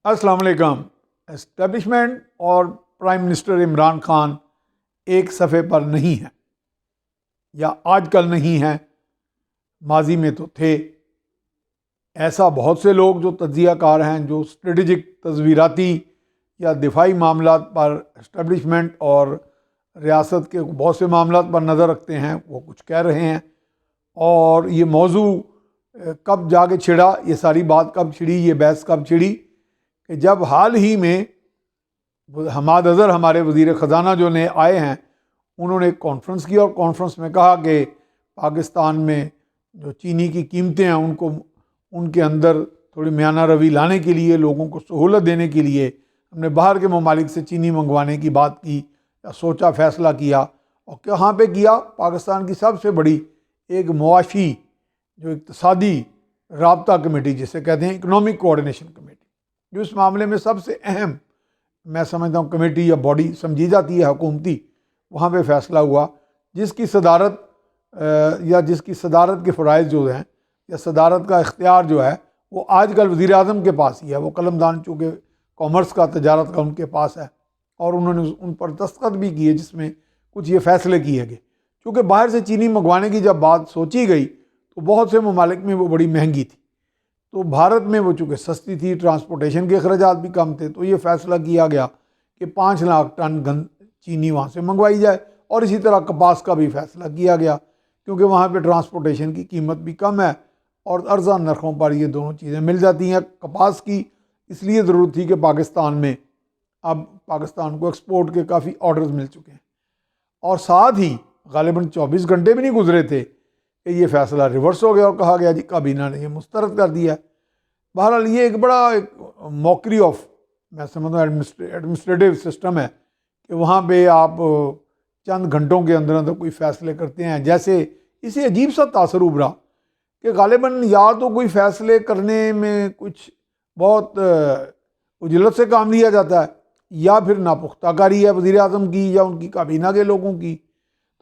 अस्सलाम वालेकुम। एस्टेब्लिशमेंट और प्राइम मिनिस्टर इमरान खान एक सफ़े पर नहीं हैं, या आजकल नहीं हैं, माजी में तो थे। ऐसा बहुत से लोग जो तज्ज़ियाकार हैं, जो स्ट्रेटजिक तज़वीराती या दिफाई मामलात पर एस्टेब्लिशमेंट और रियासत के बहुत से मामलात पर नज़र रखते हैं, वो कुछ कह रहे हैं। और ये मौजू कब जाके छिड़ा, ये सारी बात कब छिड़ी, ये बहस कब छिड़ी कि जब हाल ही में हमाद अज़हर हमारे वज़ीर ख़जाना जो ने आए हैं, उन्होंने एक कॉन्फ्रेंस की और कॉन्फ्रेंस में कहा कि पाकिस्तान में जो चीनी की कीमतें हैं उनको उनके अंदर थोड़ी म्याना रवी लाने के लिए, लोगों को सहूलत देने के लिए हमने बाहर के ममालिक से चीनी मंगवाने की बात की या सोचा, फ़ैसला किया। और कहाँ पे किया? पाकिस्तान की सबसे बड़ी एक मुआशी जो इक़्तिसादी राब्ता कमेटी जिसे कहते हैं इकनॉमिक कोऑर्डिनेशन कमेटी, जो इस मामले में सबसे अहम मैं समझता हूँ कमेटी या बॉडी समझी जाती है हुकूमती, वहाँ पे फ़ैसला हुआ जिसकी सदारत या जिसकी सदारत के फ़राइज़ जो हैं या सदारत का इख्तियार जो है वो आजकल वज़ीर आज़म के पास ही है। वो कलमदान चूँकि कॉमर्स का, तजारत का उनके पास है और उन्होंने उन पर दस्तखत भी किए जिसमें कुछ ये फ़ैसले किए गए। चूँकि बाहर से चीनी मंगवाने की जब बात सोची गई तो बहुत से ममालिक में वो बड़ी महंगी थी, तो भारत में वो चूँकि सस्ती थी, ट्रांसपोर्टेशन के अखराजात भी कम थे, तो ये फ़ैसला किया गया कि 5 लाख टन चीनी वहाँ से मंगवाई जाए। और इसी तरह कपास का भी फ़ैसला किया गया क्योंकि वहाँ पे ट्रांसपोर्टेशन की कीमत भी कम है और अर्जा नरखों पर ये दोनों चीज़ें मिल जाती हैं। कपास की इसलिए ज़रूरत थी कि पाकिस्तान में अब पाकिस्तान को एक्सपोर्ट के काफ़ी ऑर्डर्स मिल चुके हैं और साथ ही गालिबन 24 घंटे भी नहीं गुजरे थे कि ये फ़ैसला रिवर्स हो गया और कहा गया जी काबीना ने ये मुस्तरद कर दिया। बहरहाल ये एक बड़ा एक मॉकरी ऑफ, मैं समझता हूँ एडमिनिस्ट्रेटिव सिस्टम है कि वहाँ पे आप चंद घंटों के अंदर अंदर कोई फ़ैसले करते हैं। जैसे इसे अजीब सा तासर उभरा कि गालिबन या तो कोई फ़ैसले करने में कुछ बहुत उजलत से काम लिया जाता है, या फिर नापुख्ताकारी है वज़ीर आज़म की या उनकी काबीना के लोगों की,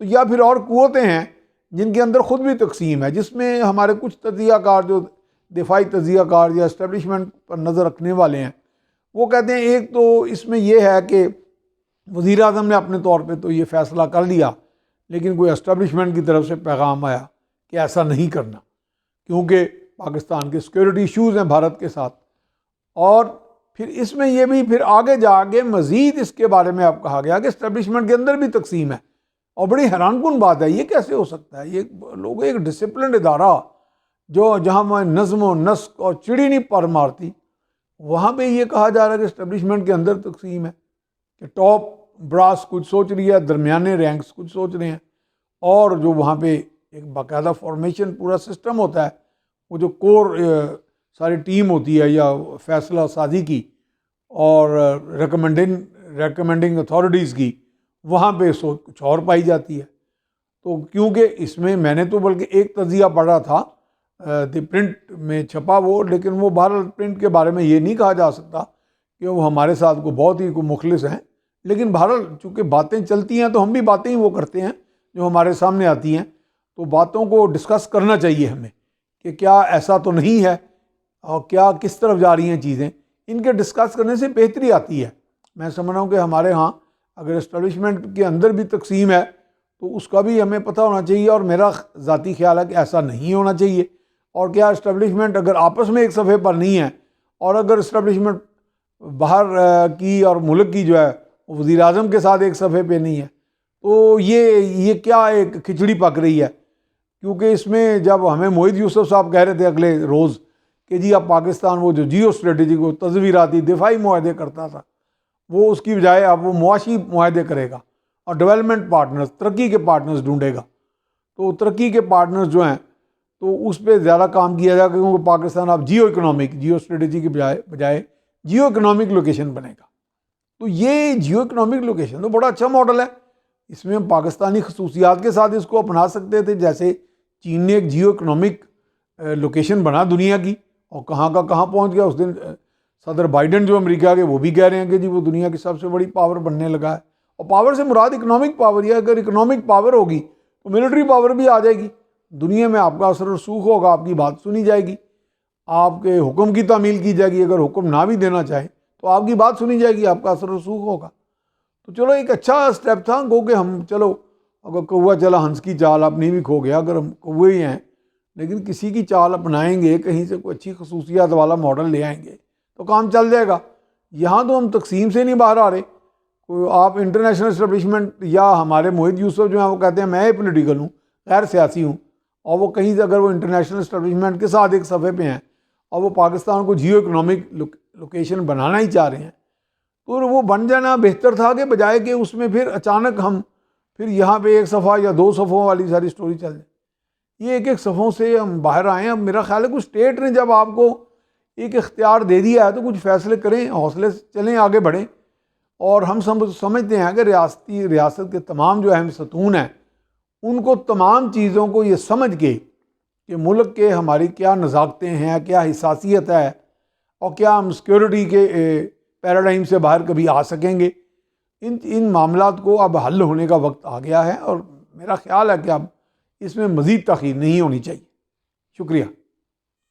तो या फिर और क़ुव्वतें हैं जिनके अंदर ख़ुद भी तकसीम है, जिसमें हमारे कुछ तज़ियाकार जो दिफाई तज़ियाकार या इस्टेब्लिशमेंट पर नज़र रखने वाले हैं वो कहते हैं एक तो इसमें यह है कि वज़ीर आज़म ने अपने तौर पे तो ये फ़ैसला कर लिया, लेकिन कोई एस्टेब्लिशमेंट की तरफ से पैगाम आया कि ऐसा नहीं करना क्योंकि पाकिस्तान के सिक्योरिटी इशूज़ हैं भारत के साथ। और फिर इसमें यह भी फिर आगे जाके मज़ीद इसके बारे में अब कहा गया कि एस्टेब्लिशमेंट के अंदर भी तकसीम है। और बड़ी हैरानकुन बात है, ये कैसे हो सकता है? ये लोग एक डिसिप्लिन इदारा जो जहाँ नज़्म व नस्क और चिड़ी नहीं पर मारती, वहाँ पे ये कहा जा रहा है कि एस्टेब्लिशमेंट के अंदर तकसीम है कि टॉप ब्रास कुछ सोच रही है, दरमियाने रैंक्स कुछ सोच रहे हैं, और जो वहाँ पे एक बाकायदा फॉर्मेशन पूरा सिस्टम होता है, वो जो कोर सारी टीम होती है या फैसला साजी की और रिकमेंडिंग अथॉरिटीज़ की, वहाँ पे सोच कुछ और पाई जाती है। तो क्योंकि इसमें मैंने तो बल्कि एक तज़िया पढ़ा था प्रिंट में छपा वो, लेकिन वो बहरहाल प्रिंट के बारे में ये नहीं कहा जा सकता कि वो हमारे साथ को बहुत ही को मुखलिस हैं, लेकिन बहरहाल चूँकि बातें चलती हैं तो हम भी बातें ही वो करते हैं जो हमारे सामने आती हैं। तो बातों को डिस्कस करना चाहिए हमें कि क्या ऐसा तो नहीं है और क्या किस तरफ जा रही हैं चीज़ें। इनके डिस्कस करने से बेहतरी आती है। मैं समझ रहा हूँ कि हमारे यहाँ अगर एस्टेब्लिशमेंट के अंदर भी तकसीम है तो उसका भी हमें पता होना चाहिए, और मेरा ज़ाती ख्याल है कि ऐसा नहीं होना चाहिए। और क्या एस्टेब्लिशमेंट अगर आपस में एक सफ़े पर नहीं है और अगर एस्टेब्लिशमेंट बाहर की और मुल्क की जो है वज़ीर आज़म के साथ एक सफ़े पे नहीं है, तो ये क्या एक खिचड़ी पक रही है। क्योंकि इसमें जब हमें मोहित यूसुफ साहब कह रहे थे अगले रोज़ कि जी अब पाकिस्तान वो जो जियो स्ट्रेटजी को तज़वीराती दिफाई मुआहदे करता था, वो उसकी बजाय अब वो मुआशी मुआहदे करेगा और डेवलपमेंट पार्टनर्स, तरक्की के पार्टनर्स ढूंढेगा। तो तरक्की के पार्टनर्स जो हैं तो उस पर ज़्यादा काम किया जाएगा क्योंकि पाकिस्तान अब जियो स्ट्रेटजी के बजाय जियो इकनॉमिक लोकेशन बनेगा। तो ये जियो इकनॉमिक लोकेशन तो बड़ा अच्छा मॉडल है। इसमें हम पाकिस्तानी खसूसियात के साथ इसको अपना सकते थे। जैसे चीन ने एक जियो इकनॉमिक लोकेशन बना दुनिया की, और कहाँ का कहाँ पहुँच गया। उस दिन सदर बाइडन जो अमेरिका के, वो भी कह रहे हैं कि जी वो दुनिया की सबसे बड़ी पावर बनने लगा है। और पावर से मुराद इकनॉमिक पावर है। अगर इकनॉमिक पावर होगी तो मिलिट्री पावर भी आ जाएगी। दुनिया में आपका असर रसूख होगा, आपकी बात सुनी जाएगी। आपके हुक्म की तामील की जाएगी, अगर हुक्म ना भी देना चाहे तो आपकी बात सुनी जाएगी, आपका असर रसूख होगा। तो चलो एक अच्छा स्टेप था, गो कि हम चलो अगर कौवा चला हंस की चाल अपनी भी खो गया, अगर हम कौवे ही हैं लेकिन किसी की चाल अपनाएंगे, कहीं से कोई अच्छी खसूसियात वाला मॉडल ले आएंगे तो काम चल जाएगा। यहाँ तो हम तकसीम से नहीं बाहर आ रहे। कोई आप इंटरनेशनल इस्टैब्लिशमेंट या हमारे मोहित यूसुफ जो हैं वो कहते हैं मैं पॉलिटिकल हूँ, गैर सियासी हूँ, और वो कहीं से अगर वो इंटरनेशनल इस्टैब्लिशमेंट के साथ एक सफ़े पे हैं और वो पाकिस्तान को जियो इकनॉमिक लोकेशन बनाना ही चाह रहे हैं, तो वो बन जाना बेहतर था कि बजाय कि उसमें फिर अचानक हम फिर यहाँ पे एक सफ़ा या 2 सफ़ों वाली सारी स्टोरी चल जाए। ये एक एक सफ़ों से हम बाहर आए हैं। अब मेरा ख्याल है कुछ स्टेट ने जब आपको एक इख्तियार दे दिया है तो कुछ फ़ैसले करें, हौसले से चलें, आगे बढ़ें। और हम समझते हैं कि रियासत के तमाम जो अहम सतून हैं उनको तमाम चीज़ों को ये समझ के कि मुल्क के हमारी क्या नज़ाकतें हैं, क्या हिसासियत है और क्या हम सिक्योरिटी के पैराडाइम से बाहर कभी आ सकेंगे, इन मामलात को अब हल होने का वक्त आ गया है। और मेरा ख्याल है कि अब इसमें मज़ीद ताख़ीर नहीं होनी चाहिए। शुक्रिया।